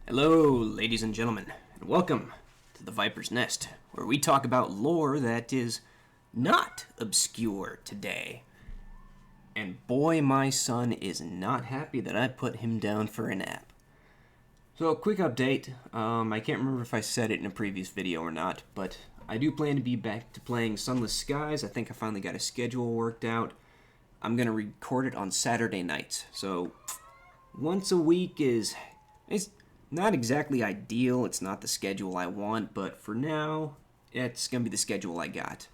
Hello, ladies and gentlemen, and welcome to the Viper's Nest, where we talk about lore that is not obscure today. And boy, my son is not happy that I put him down for a nap. So, a quick update. I can't remember if I said it in a previous video or not, but I do plan to be back to playing Sunless Skies. I think I finally got a schedule worked out. I'm going to record it on Saturday nights, so once a week is... It's not exactly ideal, it's not the schedule I want, but for now, it's gonna be the schedule I got.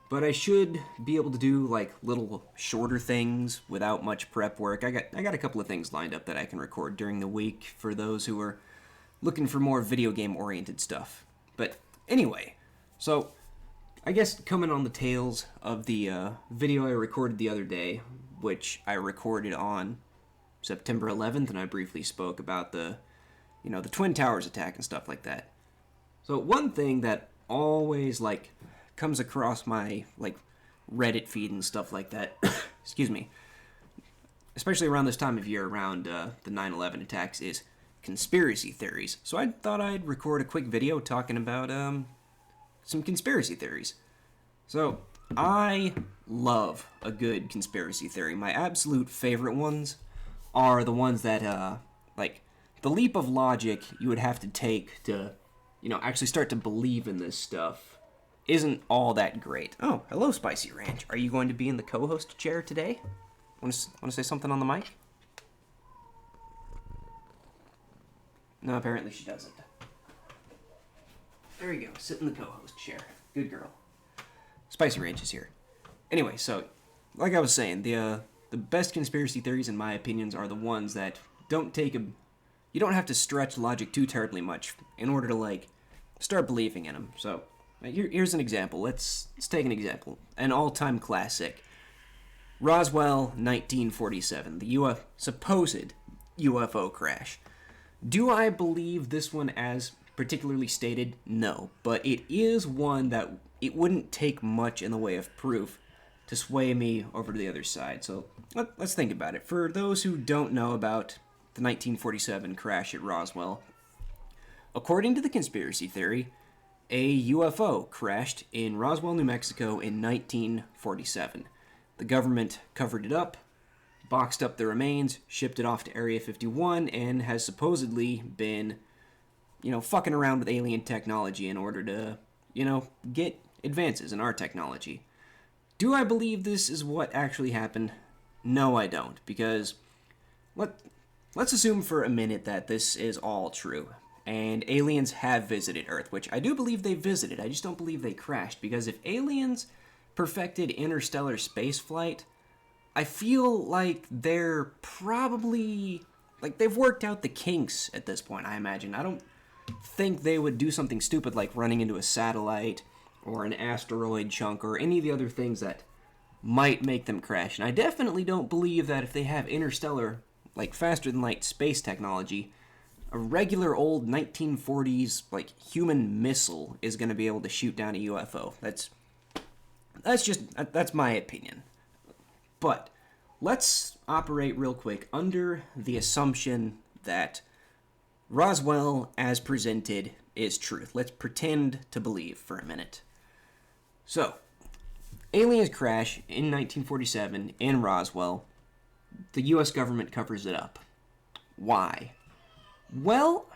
But I should be able to do, like, little shorter things without much prep work. I got a couple of things lined up that I can record during the week for those who are looking for more video game-oriented stuff. But anyway, so I guess coming on the tails of the video I recorded the other day, which I recorded on September 11th, and I briefly spoke about the Twin Towers attack and stuff like that. So one thing that always, comes across my, Reddit feed and stuff like that, excuse me, especially around this time of year, around the 9/11 attacks, is conspiracy theories. So I thought I'd record a quick video talking about, some conspiracy theories. So, I love a good conspiracy theory. My absolute favorite ones are the ones that, the leap of logic you would have to take to, actually start to believe in this stuff isn't all that great. Oh, hello, Spicy Ranch. Are you going to be in the co-host chair today? Want to say something on the mic? No, apparently she doesn't. There you go. Sit in the co-host chair. Good girl. Spicy Ranch is here. Anyway, so, like I was saying, the best conspiracy theories, in my opinions, are the ones that don't take you don't have to stretch logic too terribly much in order to, start believing in them. So, here's an example. Let's take an example. An all-time classic. Roswell, 1947. The supposed UFO crash. Do I believe this one as particularly stated? No. But it is one that it wouldn't take much in the way of proof to sway me over to the other side. So, let's think about it. For those who don't know about the 1947 crash at Roswell, according to the conspiracy theory, a UFO crashed in Roswell, New Mexico in 1947. The government covered it up, boxed up the remains, shipped it off to Area 51, and has supposedly been, fucking around with alien technology in order to, get advances in our technology. Do I believe this is what actually happened? No, I don't, because let's assume for a minute that this is all true, and aliens have visited Earth, which I do believe they visited. I just don't believe they crashed, because if aliens perfected interstellar spaceflight, I feel like they're probably, they've worked out the kinks at this point, I imagine. I don't think they would do something stupid like running into a satellite or an asteroid chunk or any of the other things that might make them crash. And I definitely don't believe that if they have interstellar, faster-than-light space technology, a regular old 1940s, human missile is going to be able to shoot down a UFO. That's my opinion. But let's operate real quick under the assumption that Roswell, as presented, is truth. Let's pretend to believe for a minute. So, aliens crash in 1947 in Roswell. The U.S. government covers it up. Why? Well,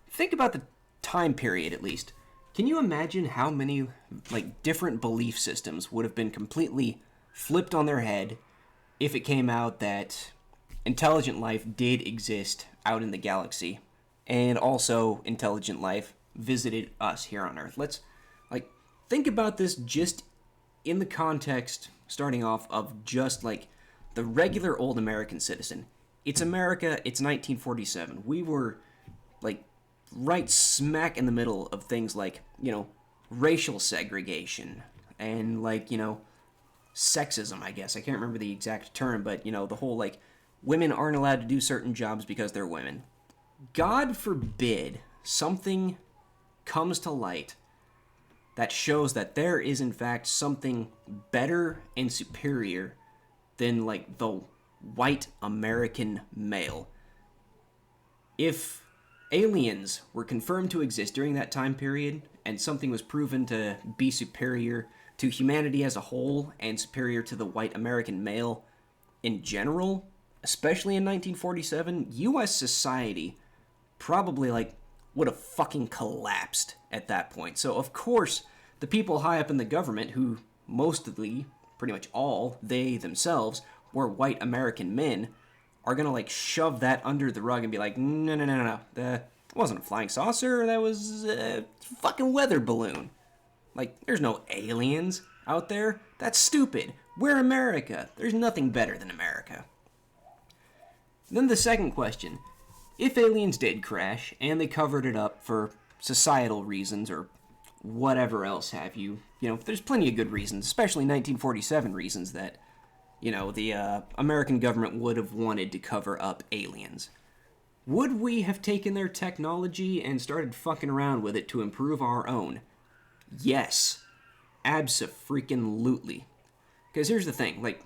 think about the time period, at least. Can you imagine how many, different belief systems would have been completely flipped on their head if it came out that intelligent life did exist out in the galaxy, and also intelligent life visited us here on Earth? Let's, think about this just in the context, starting off, of just, the regular old American citizen. It's America, it's 1947. We were, right smack in the middle of things like, racial segregation and, sexism, I guess. I can't remember the exact term, but, the whole, women aren't allowed to do certain jobs because they're women. God forbid something comes to light that shows that there is, in fact, something better and superior than, the white American male. If aliens were confirmed to exist during that time period, and something was proven to be superior to humanity as a whole and superior to the white American male in general, especially in 1947, U.S. society probably, like, would have fucking collapsed at that point. So, of course, the people high up in the government, who mostly, pretty much all, they themselves, were white American men, are gonna, like, shove that under the rug and be like, no, no, no, no, no, that wasn't a flying saucer, that was a fucking weather balloon. Like, there's no aliens out there. That's stupid. We're America. There's nothing better than America. Then the second question. If aliens did crash, and they covered it up for societal reasons, or whatever else have you, there's plenty of good reasons, especially 1947 reasons that, the American government would have wanted to cover up aliens. Would we have taken their technology and started fucking around with it to improve our own? Yes. Abso-freaking-lutely. Because here's the thing, like,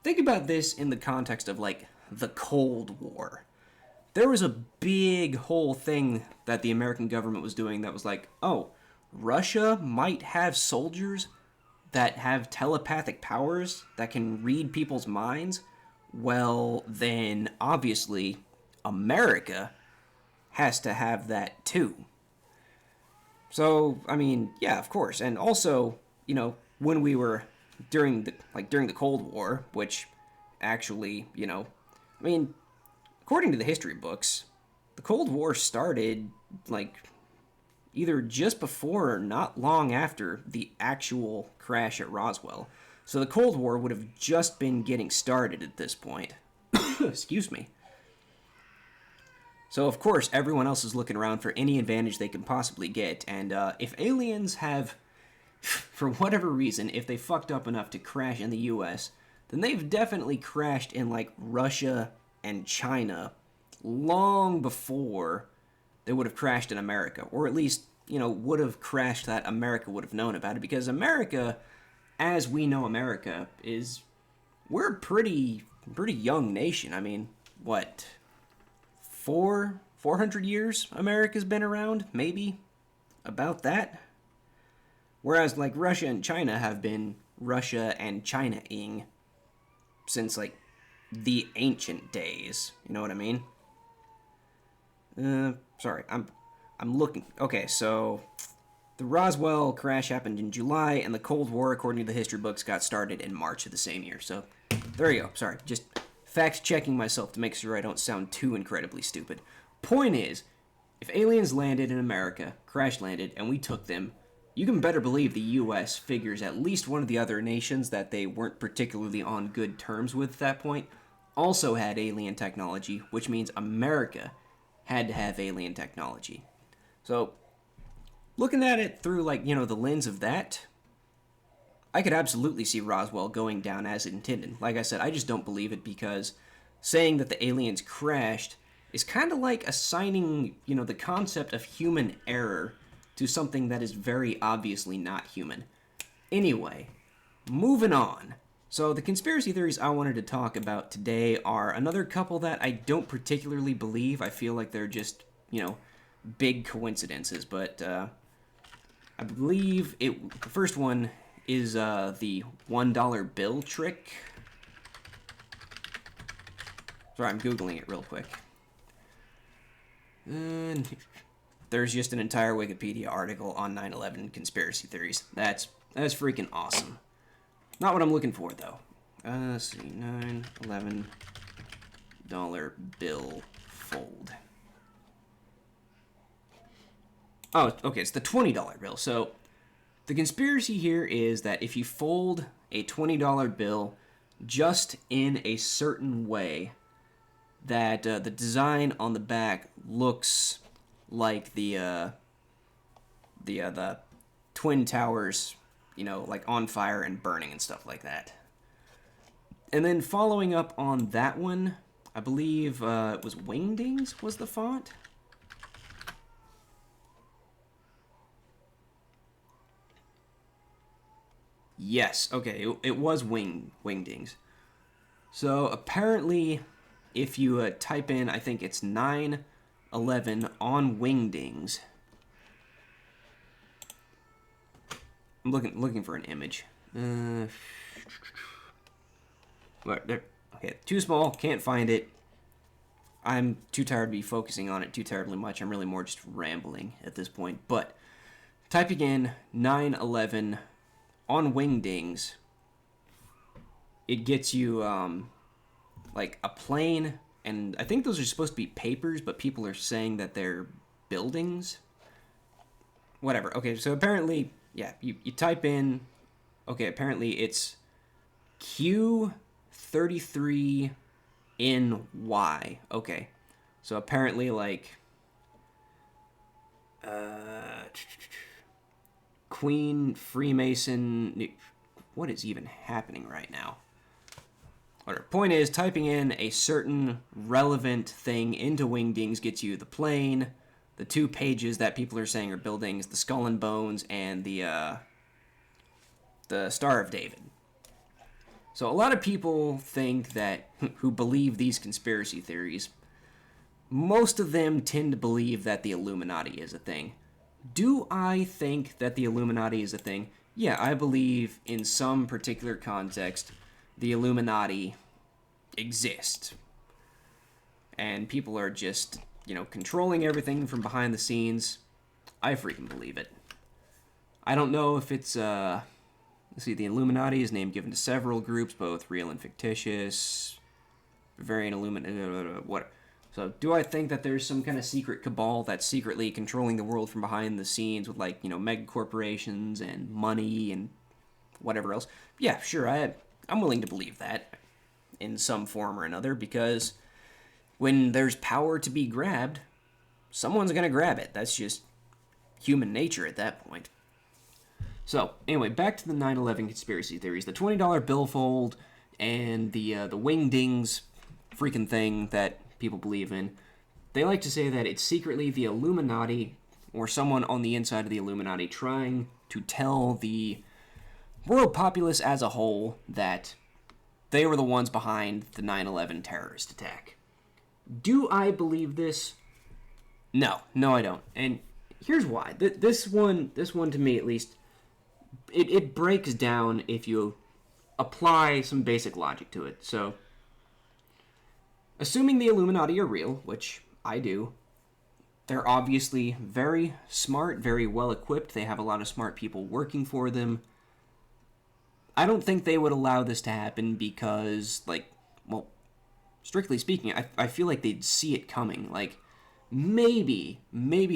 think about this in the context of, like, the Cold War. There was a big whole thing that the American government was doing that was like, oh, Russia might have soldiers that have telepathic powers that can read people's minds. Well, then, obviously, America has to have that too. So, I mean, yeah, of course. And also, when we were during the Cold War, which actually, according to the history books, the Cold War started, like, either just before or not long after the actual crash at Roswell. So the Cold War would have just been getting started at this point. Excuse me. So, of course, everyone else is looking around for any advantage they can possibly get, and if aliens have, for whatever reason, if they fucked up enough to crash in the U.S., then they've definitely crashed in, like, Russia and China long before they would have crashed in America, or at least, would have crashed that America would have known about it, because America, as we know America, we're a pretty young nation. I mean, what, 400 years America's been around? Maybe? About that? Whereas, like, Russia and China have been Russia and China-ing since, like, the ancient days. You know what I mean? Sorry, I'm looking. Okay, so the Roswell crash happened in July, and the Cold War, according to the history books, got started in March of the same year. So, there you go. Sorry, just fact-checking myself to make sure I don't sound too incredibly stupid. Point is, if aliens landed in America, crash-landed, and we took them, you can better believe the U.S. figures at least one of the other nations that they weren't particularly on good terms with at that point also had alien technology, which means America had to have alien technology. So, looking at it through, like, the lens of that, I could absolutely see Roswell going down as intended. Like I said, I just don't believe it, because saying that the aliens crashed is kind of like assigning, the concept of human error to something that is very obviously not human. Anyway, moving on. So the conspiracy theories I wanted to talk about today are another couple that I don't particularly believe. I feel like they're just, big coincidences. But I believe the first one is the $1 bill trick. Sorry, I'm Googling it real quick. And there's just an entire Wikipedia article on 9/11 conspiracy theories. That's freaking awesome. Not what I'm looking for, though. Let's see, $9/11 bill fold. Oh, okay, it's the $20 bill. So, the conspiracy here is that if you fold a $20 bill just in a certain way, that the design on the back looks like the Twin Towers, like on fire and burning and stuff like that. And then following up on that one, I believe it was Wingdings was the font. Yes, okay, it was Wingdings. So apparently, if you type in, I think it's 9 9/11 on wingdings. I'm looking for an image. Okay, too small, can't find it. I'm too tired to be focusing on it too terribly much. I'm really more just rambling at this point. But typing in 9/11 on wingdings, it gets you like a plane, and I think those are supposed to be papers, but people are saying that they're buildings. Whatever. Okay, so apparently, yeah, you type in, okay, apparently it's Q33NY. Okay, so apparently, like, Queen Freemason. What is even happening right now? Whatever. Point is, typing in a certain relevant thing into wingdings gets you the plane, the 2 pages that people are saying are buildings, the skull and bones, and the Star of David. So a lot of people think that, who believe these conspiracy theories, most of them tend to believe that the Illuminati is a thing. Do I think that the Illuminati is a thing? Yeah, I believe in some particular context the Illuminati exist. And people are just, controlling everything from behind the scenes. I freaking believe it. I don't know if it's, let's see, the Illuminati is name given to several groups, both real and fictitious. Bavarian Illuminati, what? So, do I think that there's some kind of secret cabal that's secretly controlling the world from behind the scenes with, like, mega corporations and money and whatever else? Yeah, sure, I'm willing to believe that in some form or another, because when there's power to be grabbed, someone's going to grab it. That's just human nature at that point. So, anyway, back to the 9/11 conspiracy theories. The $20 billfold and the wingdings freaking thing that people believe in. They like to say that it's secretly the Illuminati or someone on the inside of the Illuminati trying to tell the world populace as a whole that they were the ones behind the 9/11 terrorist attack. Do I believe this? No, I don't. And here's why. This one to me at least, it breaks down if you apply some basic logic to it. So, assuming the Illuminati are real, which I do, they're obviously very smart, very well equipped. They have a lot of smart people working for them. I don't think they would allow this to happen because, strictly speaking, I feel like they'd see it coming. Like, maybe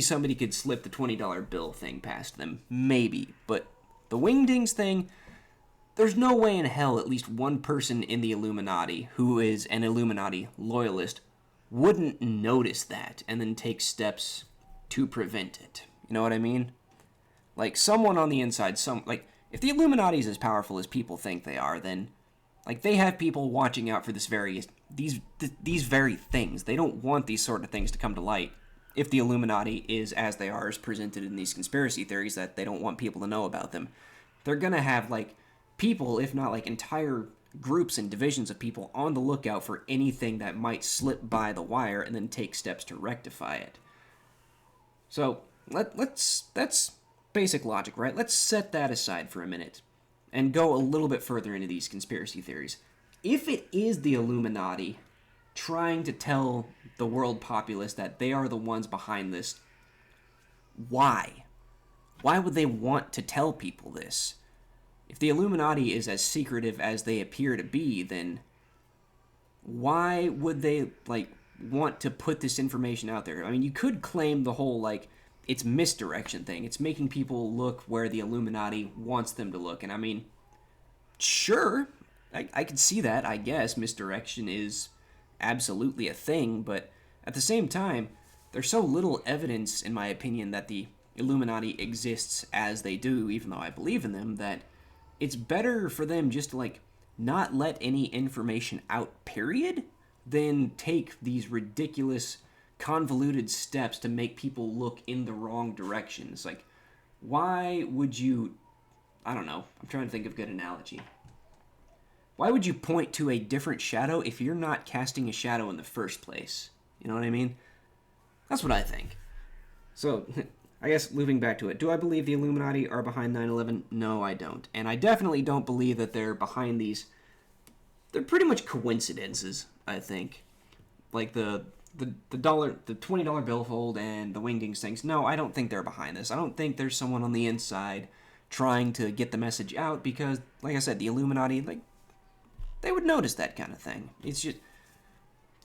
somebody could slip the $20 bill thing past them. Maybe. But the wingdings thing, there's no way in hell at least one person in the Illuminati who is an Illuminati loyalist wouldn't notice that and then take steps to prevent it. You know what I mean? Like, someone on the inside, if the Illuminati is as powerful as people think they are, then, they have people watching out for these very things. They don't want these sort of things to come to light if the Illuminati is as they are, as presented in these conspiracy theories, that they don't want people to know about them. They're gonna have, people, if not, entire groups and divisions of people on the lookout for anything that might slip by the wire and then take steps to rectify it. So, that's basic logic, right? Let's set that aside for a minute and go a little bit further into these conspiracy theories. If it is the Illuminati trying to tell the world populace that they are the ones behind this, why? Why would they want to tell people this? If the Illuminati is as secretive as they appear to be, then why would they, want to put this information out there? I mean, you could claim the whole, it's misdirection thing. It's making people look where the Illuminati wants them to look. And I mean, sure, I could see that, I guess. Misdirection is absolutely a thing, but at the same time, there's so little evidence, in my opinion, that the Illuminati exists as they do, even though I believe in them, that it's better for them just to, not let any information out, period, than take these ridiculous, convoluted steps to make people look in the wrong direction. It's why would you... I don't know. I'm trying to think of a good analogy. Why would you point to a different shadow if you're not casting a shadow in the first place? You know what I mean? That's what I think. So, I guess moving back to it, do I believe the Illuminati are behind 9/11? No, I don't. And I definitely don't believe that they're behind these. They're pretty much coincidences, I think. Like the $20 billfold and the wingdings things. No, I don't think they're behind this. I don't think there's someone on the inside trying to get the message out because, like I said, the Illuminati, like, they would notice that kind of thing. It's just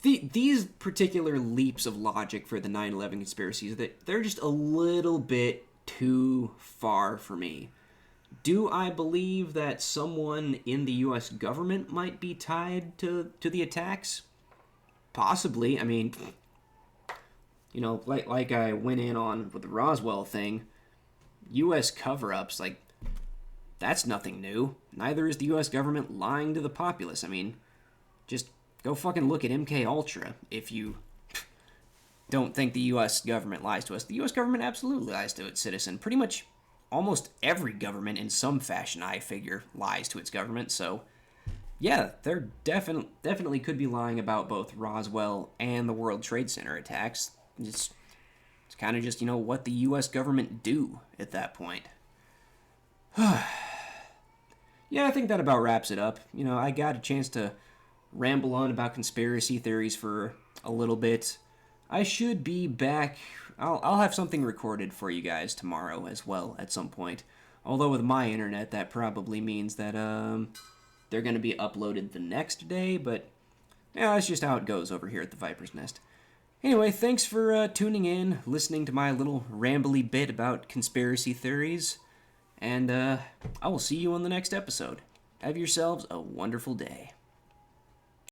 these particular leaps of logic for the 9/11 conspiracies, that they're just a little bit too far for me. Do I believe that someone in the U.S. government might be tied to the attacks? Possibly. I mean, like I went in on with the Roswell thing, U.S. cover-ups, like, that's nothing new. Neither is the U.S. government lying to the populace. I mean, just go fucking look at MK Ultra if you don't think the U.S. government lies to us. The U.S. government absolutely lies to its citizen. Pretty much almost every government in some fashion, I figure, lies to its government. So, yeah, they're definitely could be lying about both Roswell and the World Trade Center attacks. It's kind of just, what the U.S. government do at that point. Yeah, I think that about wraps it up. I got a chance to ramble on about conspiracy theories for a little bit. I should be back. I'll have something recorded for you guys tomorrow as well at some point. Although with my internet, that probably means that they're going to be uploaded the next day. But yeah, that's just how it goes over here at the Viper's Nest. Anyway, thanks for tuning in, listening to my little rambly bit about conspiracy theories. And I will see you on the next episode. Have yourselves a wonderful day.